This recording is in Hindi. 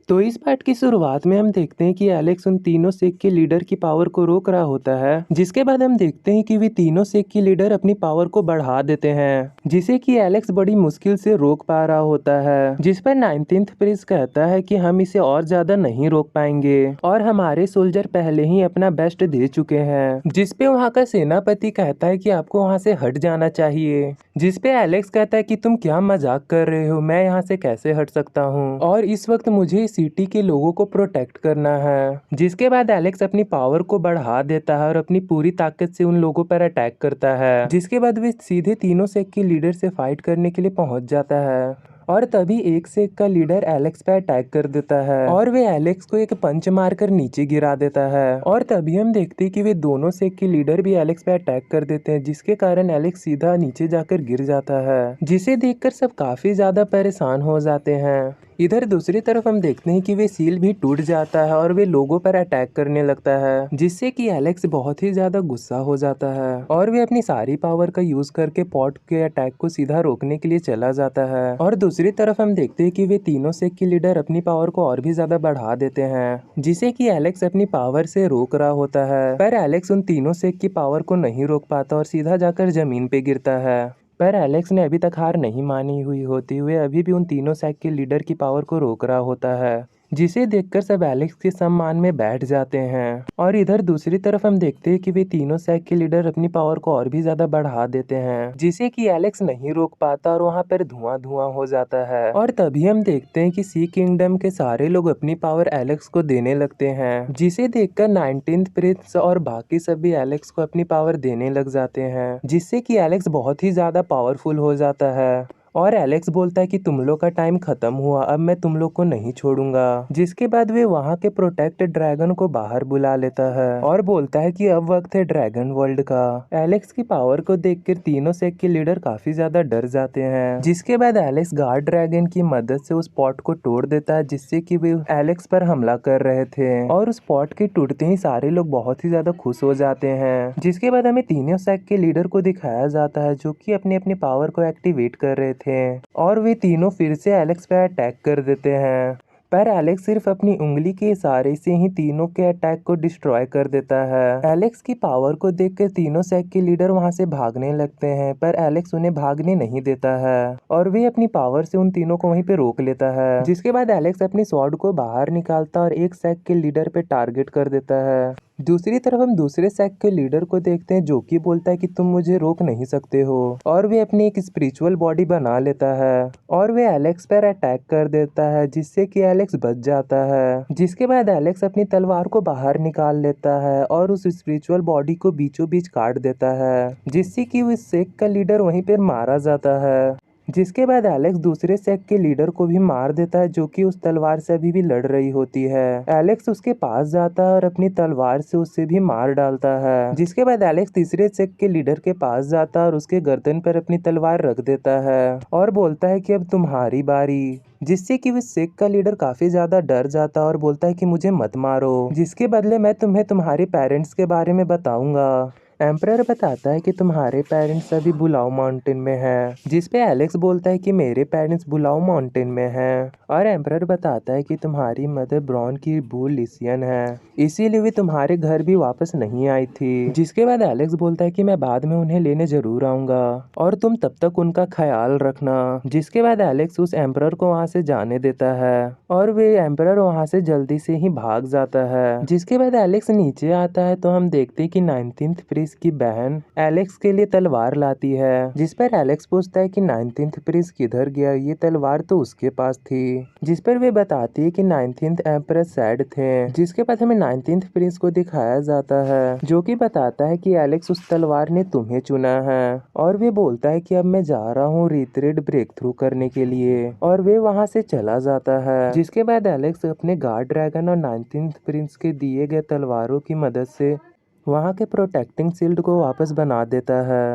तो इस पार्ट की शुरुआत में हम देखते हैं कि एलेक्स उन तीनों सेक के लीडर की पावर को रोक रहा होता है, जिसके बाद हम देखते हैं कि वे तीनों सेक के लीडर अपनी पावर को बढ़ा देते हैं, जिसे कि एलेक्स बड़ी मुश्किल से रोक पा रहा होता है। जिस पर 19th प्रिंस कहता है कि हम इसे और ज्यादा नहीं रोक पाएंगे और हमारे सोल्जर पहले ही अपना बेस्ट दे चुके हैं। जिस पे वहाँ का सेनापति कहता है कि आपको वहाँ से हट जाना चाहिए, जिस पे एलेक्स कहता है कि तुम क्या मजाक कर रहे हो, मैं यहाँ से कैसे हट सकता हूँ और इस वक्त मुझे सिटी के लोगों को प्रोटेक्ट करना है। जिसके बाद एलेक्स अपनी पावर को बढ़ा देता है और अपनी पूरी ताकत से उन लोगों पर अटैक करता है, जिसके बाद वे सीधे तीनों सेक के लीडर से फाइट करने के लिए पहुंच जाता है और तभी एक सेक का लीडर एलेक्स पे अटैक कर देता है और वे एलेक्स को एक पंच मारकर नीचे गिरा देता है और तभी हम देखते हैं कि वे दोनों सेक के लीडर भी एलेक्स पे अटैक कर देते हैं, जिसके कारण एलेक्स सीधा नीचे जाकर गिर जाता है, जिसे देखकर सब काफी ज्यादा परेशान हो जाते हैं। इधर दूसरी तरफ हम देखते हैं कि वे सील भी टूट जाता है और वे लोगों पर अटैक करने लगता है, जिससे कि एलेक्स बहुत ही ज्यादा गुस्सा हो जाता है और वे अपनी सारी पावर का यूज करके पॉट के अटैक को सीधा रोकने के लिए चला जाता है। और दूसरी तरफ हम देखते हैं कि वे तीनों सेक के लीडर अपनी पावर को और भी ज्यादा बढ़ा देते हैं, जिसे कि एलेक्स अपनी पावर से रोक रहा होता है, पर एलेक्स उन तीनों सेक की पावर को नहीं रोक पाता और सीधा जाकर जमीन पे गिरता है। पर एलेक्स ने अभी तक हार नहीं मानी हुई होती हुए अभी भी उन तीनों सेक के लीडर की पावर को रोक रहा होता है, जिसे देखकर सब एलेक्स के सम्मान में बैठ जाते हैं। और इधर दूसरी तरफ हम देखते हैं कि वे तीनों सेक के लीडर अपनी पावर को और भी ज्यादा बढ़ा देते हैं, जिसे कि एलेक्स नहीं रोक पाता और वहाँ पर धुआं धुआं हो जाता है। और तभी हम देखते हैं कि सी किंगडम के सारे लोग अपनी पावर एलेक्स को देने लगते हैं, जिसे देखकर 19th प्रिंस और बाकी सब भी एलेक्स को अपनी पावर देने लग जाते हैं, जिससे कि एलेक्स बहुत ही ज्यादा पावरफुल हो जाता है। और एलेक्स बोलता है कि तुम लोग का टाइम खत्म हुआ, अब मैं तुम लोग को नहीं छोड़ूंगा। जिसके बाद वे वहाँ के प्रोटेक्ट ड्रैगन को बाहर बुला लेता है और बोलता है कि अब वक्त है ड्रैगन वर्ल्ड का। एलेक्स की पावर को देखकर तीनों सेक के लीडर काफी ज्यादा डर जाते हैं, जिसके बाद एलेक्स गार्ड ड्रैगन की मदद से उस पॉट को तोड़ देता है, जिससे कि वे एलेक्स पर हमला कर रहे थे और उस पॉट के टूटते ही सारे लोग बहुत ही ज्यादा खुश हो जाते हैं। जिसके बाद हमें तीनों सेक के लीडर को दिखाया जाता है, जो कि अपनी अपनी पावर को एक्टिवेट कर रहे थे और वे तीनों फिर से एलेक्स पे अटैक कर देते हैं, पर एलेक्स सिर्फ अपनी उंगली के इशारे से ही तीनों के अटैक को डिस्ट्रॉय कर देता है। एलेक्स की पावर को देखकर तीनों सेक के लीडर वहां से भागने लगते हैं, पर एलेक्स उन्हें भागने नहीं देता है और वे अपनी पावर से उन तीनों को वहीं पे रोक लेता है। जिसके बाद एलेक्स अपनी स्वॉर्ड को बाहर निकालता और एक सेक के लीडर पे टारगेट कर देता है। दूसरी तरफ हम दूसरे सेक के लीडर को देखते हैं, जो कि बोलता है कि तुम मुझे रोक नहीं सकते हो और वे अपनी एक स्पिरिचुअल बॉडी बना लेता है और वे एलेक्स पर अटैक कर देता है, जिससे कि एलेक्स बच जाता है। जिसके बाद एलेक्स अपनी तलवार को बाहर निकाल लेता है और उस स्पिरिचुअल बॉडी को बीचों बीच काट देता है, जिससे कि उस सेक का लीडर वहीं पर मारा जाता है। जिसके बाद एलेक्स दूसरे सेक के लीडर को भी मार देता है, जो कि उस तलवार से अभी भी लड़ रही होती है। एलेक्स उसके पास जाता है और अपनी तलवार से उससे भी मार डालता है। जिसके बाद एलेक्स तीसरे सेक के लीडर के पास जाता है और उसके गर्दन पर अपनी तलवार रख देता है और बोलता है कि अब तुम्हारी बारी, जिससे कि उस सेक का लीडर काफी ज्यादा डर जाता है और बोलता है कि मुझे मत मारो, जिसके बदले मैं तुम्हें तुम्हारे पेरेंट्स के बारे में बताऊंगा। एम्परर बताता है कि तुम्हारे पेरेंट्स अभी बुलाओ माउंटेन में हैं, जिस पे एलेक्स बोलता है कि मेरे पेरेंट्स बुलाओ माउंटेन में हैं और एम्परर बताता है कि तुम्हारी मदर ब्रॉन की भूल लिसियन है, इसीलिए वे तुम्हारे घर भी वापस नहीं आई थी। जिसके बाद एलेक्स बोलता है कि मैं बाद में उन्हें लेने जरूर आऊंगा और तुम तब तक उनका ख्याल रखना। जिसके बाद एलेक्स उस एम्परर को वहाँ से जाने देता है और वे एम्परर वहाँ से जल्दी से ही भाग जाता है। जिसके बाद एलेक्स नीचे आता है तो हम देखते हैं कि 19th प्रिंस की बहन एलेक्स के लिए तलवार लाती है, जिस पर एलेक्स पूछता है कि 19th प्रिंस किधर गया, ये तलवार तो उसके पास थी। जिस पर वे बताती है कि 19th एम्परर सैड थे। जिसके बाद हमें 19th प्रिंस को दिखाया जाता है, जो कि बताता है कि एलेक्स उस तलवार ने तुम्हें चुना है और वे बोलता है कि अब मैं जा रहा हूँ रीथरेड ब्रेक थ्रू करने के लिए और वे वहाँ से चला जाता है। जिसके बाद एलेक्स अपने गार्ड ड्रैगन और 19th प्रिंस के दिए गए तलवारों की मदद से वहाँ के प्रोटेक्टिंग शील्ड को वापस बना देता है।